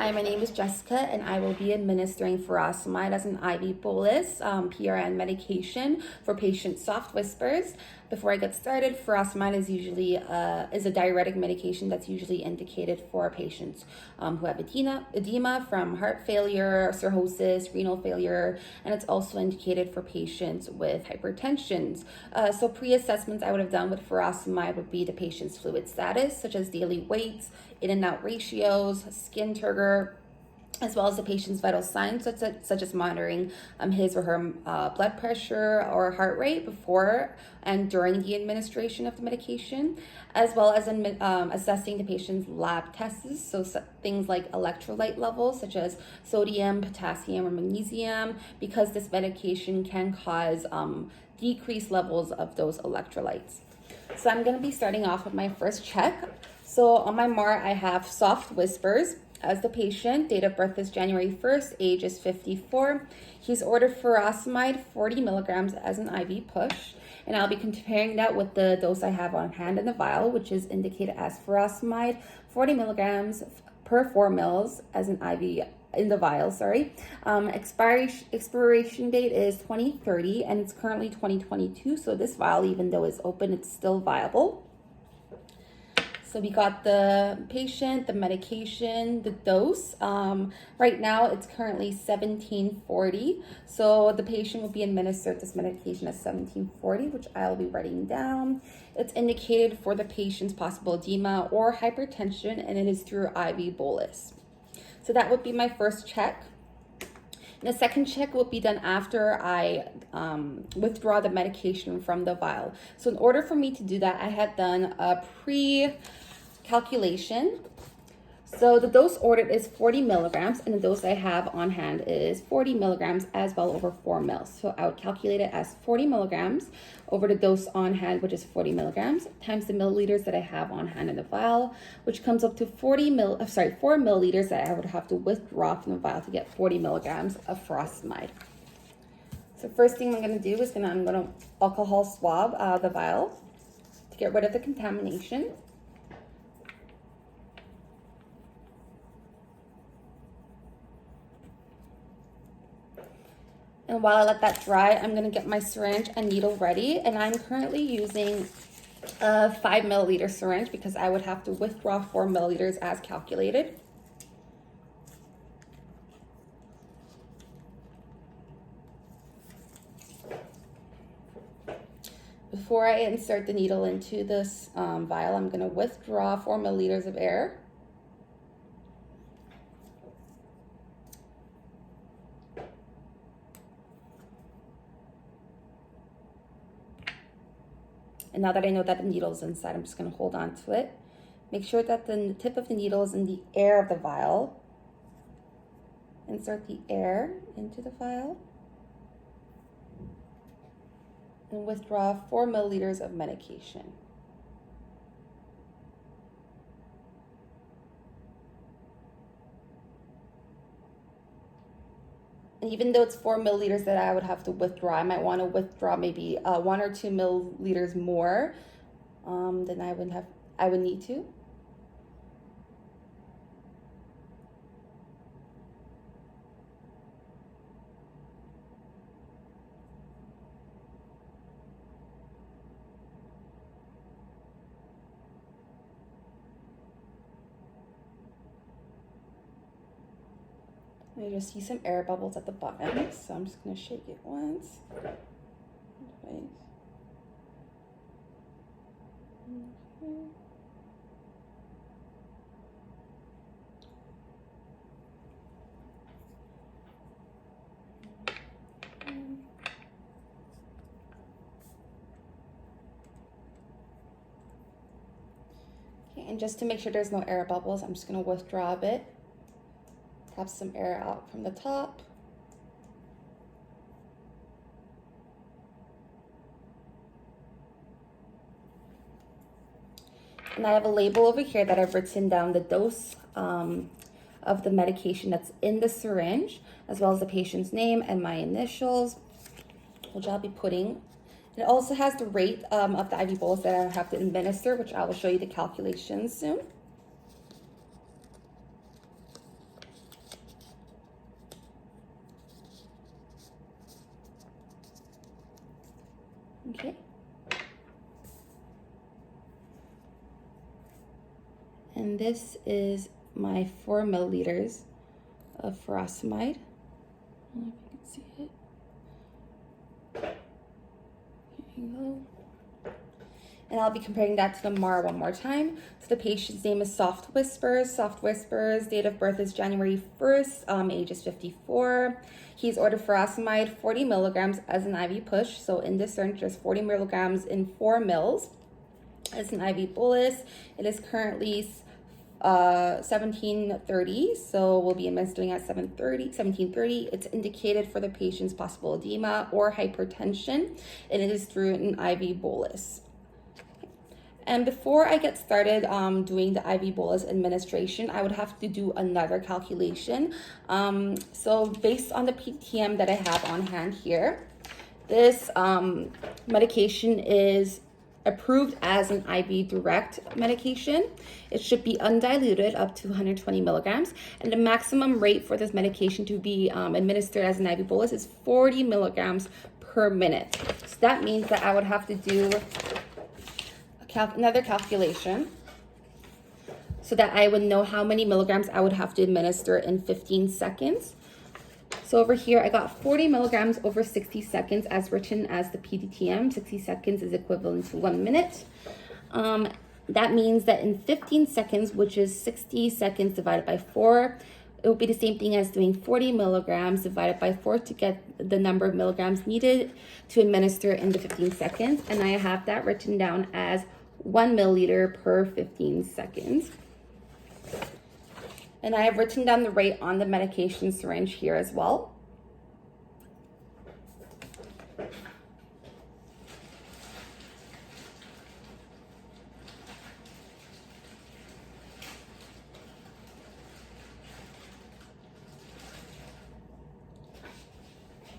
Hi, my name is Jessica, and I will be administering furosemide as an IV bolus PRN medication for patients' soft whispers. Before I get started, furosemide is usually is a diuretic medication that's usually indicated for patients who have edema from heart failure, cirrhosis, renal failure, and it's also indicated for patients with hypertension. So pre-assessments I would have done with furosemide would be the patient's fluid status, such as daily weights, in and out ratios, skin turgor, as well as the patient's vital signs, such as monitoring his or her blood pressure or heart rate before and during the administration of the medication, as well as assessing the patient's lab tests, so things like electrolyte levels, such as sodium, potassium, or magnesium, because this medication can cause decreased levels of those electrolytes. So I'm going to be starting off with my first check. So on my MAR, I have soft whispers as the patient. Date of birth is January 1st, age is 54. He's ordered furosemide 40 milligrams as an IV push, and I'll be comparing that with the dose I have on hand in the vial, which is indicated as furosemide 40 milligrams per 4 mils as an IV in the vial, expiration date is 2030 and it's currently 2022. So this vial, even though it's open, it's still viable. So we got the patient, the medication, the dose. Right now it's currently 1740. So the patient will be administered this medication at 1740, which I'll be writing down. It's indicated for the patient's possible edema or hypertension, and it is through IV bolus. So that would be my first check. And the second check will be done after I withdraw the medication from the vial. So in order for me to do that, I had done a pre-calculation. So the dose ordered is 40 milligrams, and the dose I have on hand is 40 milligrams as well over 4 mils. So I would calculate it as 40 milligrams over the dose on hand, which is 40 milligrams, times the milliliters that I have on hand in the vial, which comes up to 4 milliliters that I would have to withdraw from the vial to get 40 milligrams of furosemide. So first thing I'm going to do is I'm going to alcohol swab the vial to get rid of the contamination. And while I let that dry, I'm going to get my syringe and needle ready. And I'm currently using a 5 milliliter syringe because I would have to withdraw 4 milliliters as calculated. Before I insert the needle into this vial, I'm going to withdraw 4 milliliters of air. And now that I know that the needle is inside, I'm just going to hold on to it. Make sure that the tip of the needle is in the air of the vial. Insert the air into the vial. And withdraw 4 milliliters of medication. And even though it's 4 milliliters that I would have to withdraw, I might want to withdraw maybe 1 or 2 milliliters more than I would need to. I just see some air bubbles at the bottom, so I'm just going to shake it once. Okay. Okay, and just to make sure there's no air bubbles, I'm just going to withdraw a bit. Pop some air out from the top. And I have a label over here that I've written down the dose of the medication that's in the syringe, as well as the patient's name and my initials, which I'll be putting. It also has the rate of the IV bolus that I have to administer, which I will show you the calculations soon. And this is my 4 milliliters of furosemide. I don't know if you can see it. There you go. And I'll be comparing that to the MAR one more time. So the patient's name is Soft Whispers. Soft Whispers, date of birth is January 1st, age is 54. He's ordered furosemide 40 milligrams as an IV push. So in this syringe, there's 40 milligrams in 4 mils as an IV bolus. It is currently 17:30, so we'll be administering at 17:30. It's indicated for the patient's possible edema or hypertension, and it is through an IV bolus. And before I get started doing the IV bolus administration, I would have to do another calculation. So based on the PTM that I have on hand here, this medication is approved as an IV direct medication. It should be undiluted up to 120 milligrams. And the maximum rate for this medication to be administered as an IV bolus is 40 milligrams per minute. So that means that I would have to do another calculation so that I would know how many milligrams I would have to administer in 15 seconds. So over here, I got 40 milligrams over 60 seconds as written as the PDTM. 60 seconds is equivalent to 1 minute. That means that in 15 seconds, which is 60 seconds divided by 4, it will be the same thing as doing 40 milligrams divided by 4 to get the number of milligrams needed to administer in the 15 seconds. And I have that written down as 1 milliliter per 15 seconds. And I have written down the rate on the medication syringe here as well.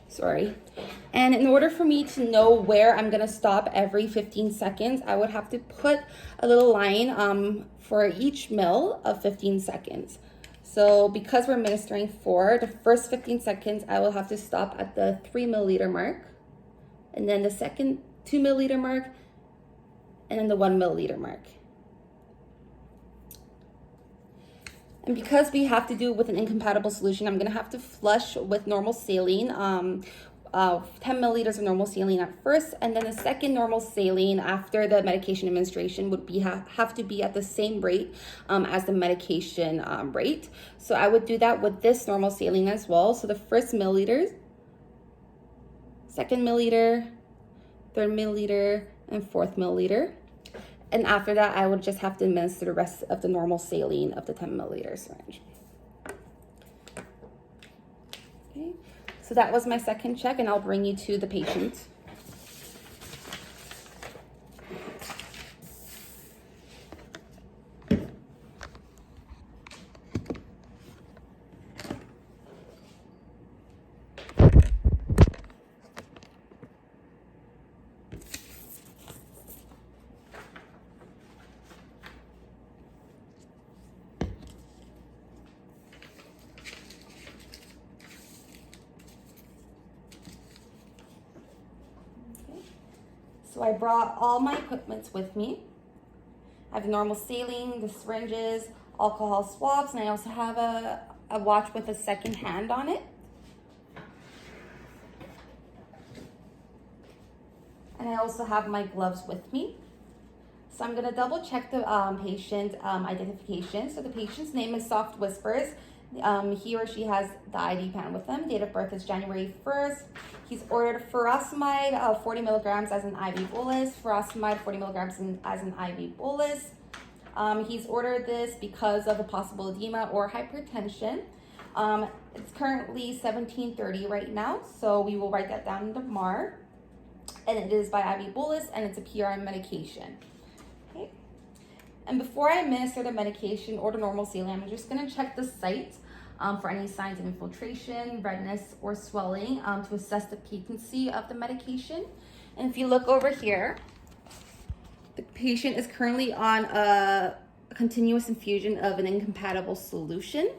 Sorry. And in order for me to know where I'm gonna stop every 15 seconds, I would have to put a little line for each mil of 15 seconds. So because we're administering 4, the first 15 seconds, I will have to stop at the 3 milliliter mark, and then the second 2 milliliter mark, and then the 1 milliliter mark. And because we have to do it with an incompatible solution, I'm gonna have to flush with normal saline, 10 milliliters of normal saline at first, and then the second normal saline after the medication administration would be have to be at the same rate as the medication rate. So I would do that with this normal saline as well. So the first milliliter, second milliliter, third milliliter, and fourth milliliter. And after that, I would just have to administer the rest of the normal saline of the 10 milliliter syringe. Okay, so that was my second check, and I'll bring you to the patient. So I brought all my equipments with me. I have the normal saline, the syringes, alcohol swabs, and I also have a watch with a second hand on it. And I also have my gloves with me. So I'm gonna double check the patient identification. So the patient's name is Soft Whispers. He or she has the ID pen with them. Date of birth is January 1st. He's ordered furosemide 40 milligrams as an IV bolus. Furosemide 40 milligrams as an IV bolus. He's ordered this because of a possible edema or hypertension. It's currently 17:30 right now, so we will write that down in the MAR. And it is by IV bolus, and it's a PRN medication. Okay. And before I administer the medication or the normal saline, I'm just gonna check the site for any signs of infiltration, redness, or swelling to assess the patency of the medication. And if you look over here, the patient is currently on a continuous infusion of an incompatible solution.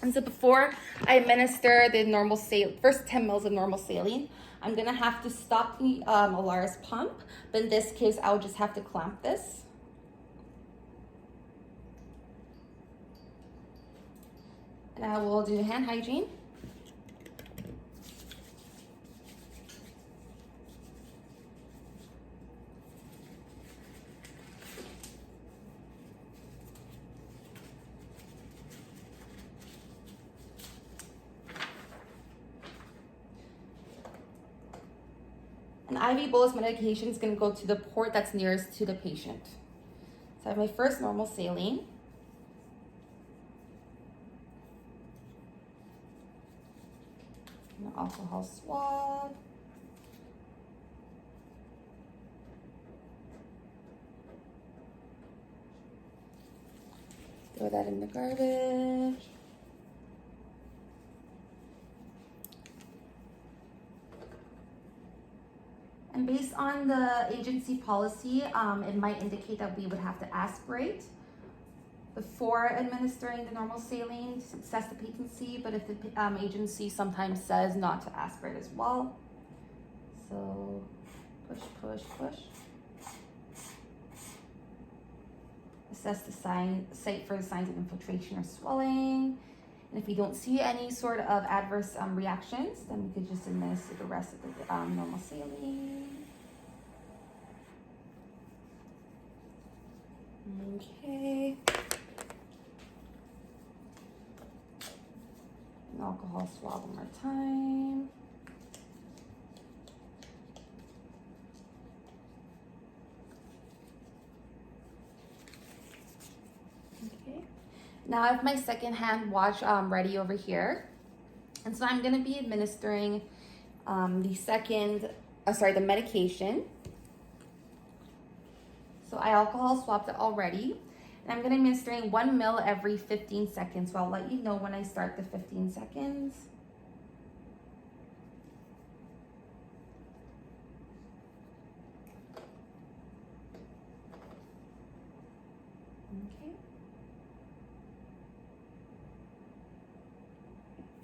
And so before I administer the normal first 10 mils of normal saline, I'm gonna have to stop the Alaris pump, but in this case, I'll just have to clamp this. Now we'll do hand hygiene. An IV bolus medication is going to go to the port that's nearest to the patient. So I have my first normal saline. An alcohol swab. Throw that in the garbage. And based on the agency policy, it might indicate that we would have to aspirate before administering the normal saline to assess the patency, but if the agency sometimes says not to aspirate as well. So push, push, push. Assess the site for signs of infiltration or swelling. And if we don't see any sort of adverse reactions, then we could just administer the rest of the normal saline. Okay. An alcohol swab one more time. Okay. Now I have my second hand wash ready over here. And so I'm going to be administering the medication. So I alcohol swapped it already. And I'm going to be administering 1 ml every 15 seconds. So I'll let you know when I start the 15 seconds. Okay.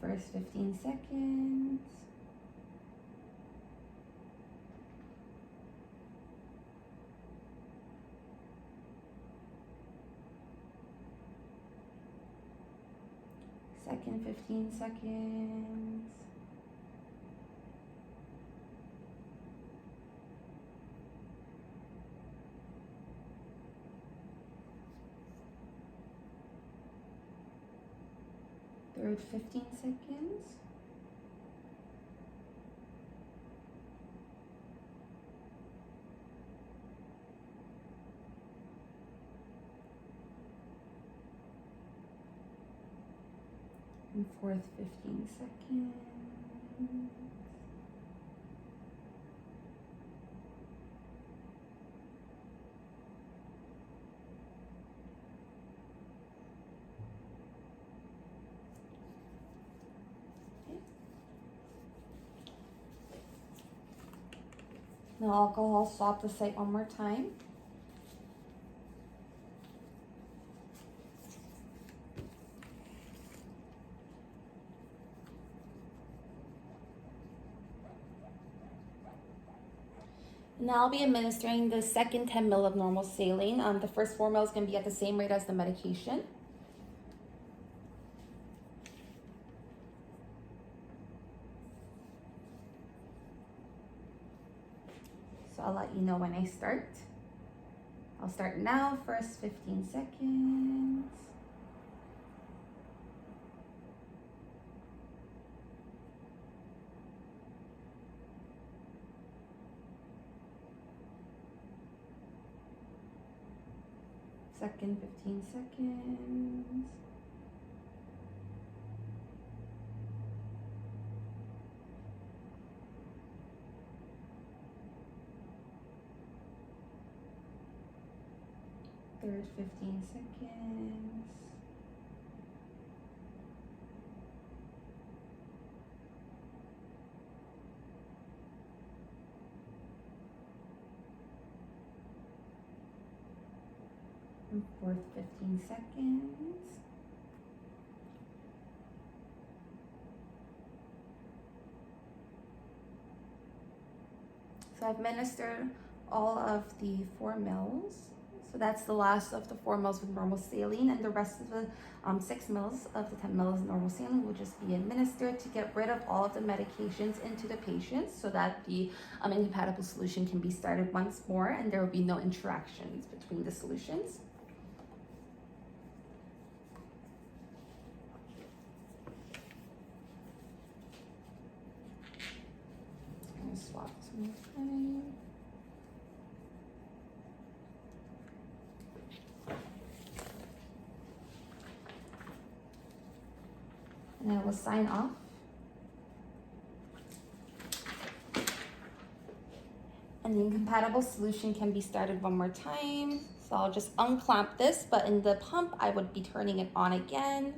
First 15 seconds. Second 15 seconds. Third 15 seconds. And fourth 15 seconds. Okay. Now alcohol swap the site one more time. Now I'll be administering the second 10 ml of normal saline. The first 4 ml is going to be at the same rate as the medication. So I'll let you know when I start. I'll start now, first 15 seconds. Second 15 seconds. Third 15 seconds. And fourth 15 seconds. So I've administered all of the 4 mLs. So So that's the last of the 4 mils with normal saline, and the rest of the 6 mils of the 10 mils normal saline will just be administered to get rid of all of the medications into the patient so that the incompatible solution can be started once more and there will be no interactions between the solutions. I'm going to swap this one more time. And then we'll sign off. And the incompatible solution can be started one more time. So I'll just unclamp this, but in the pump, I would be turning it on again.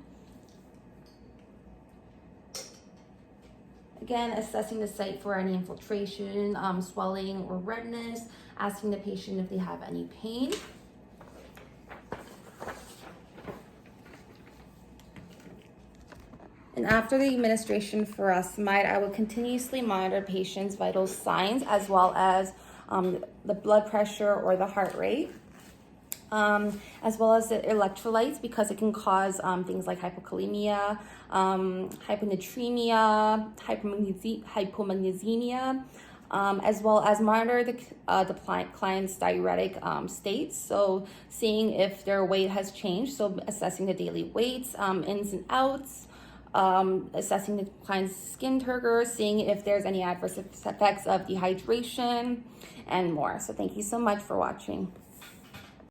Again, assessing the site for any infiltration, swelling, or redness, asking the patient if they have any pain. And after the administration of furosemide, I will continuously monitor patients' vital signs as well as the blood pressure or the heart rate, as well as the electrolytes, because it can cause things like hypokalemia, hyponatremia, hypomagnesemia, as well as monitor the client's diuretic states. So seeing if their weight has changed, so assessing the daily weights, ins and outs, assessing the client's skin turgor, seeing if there's any adverse effects of dehydration, and more. So thank you so much for watching.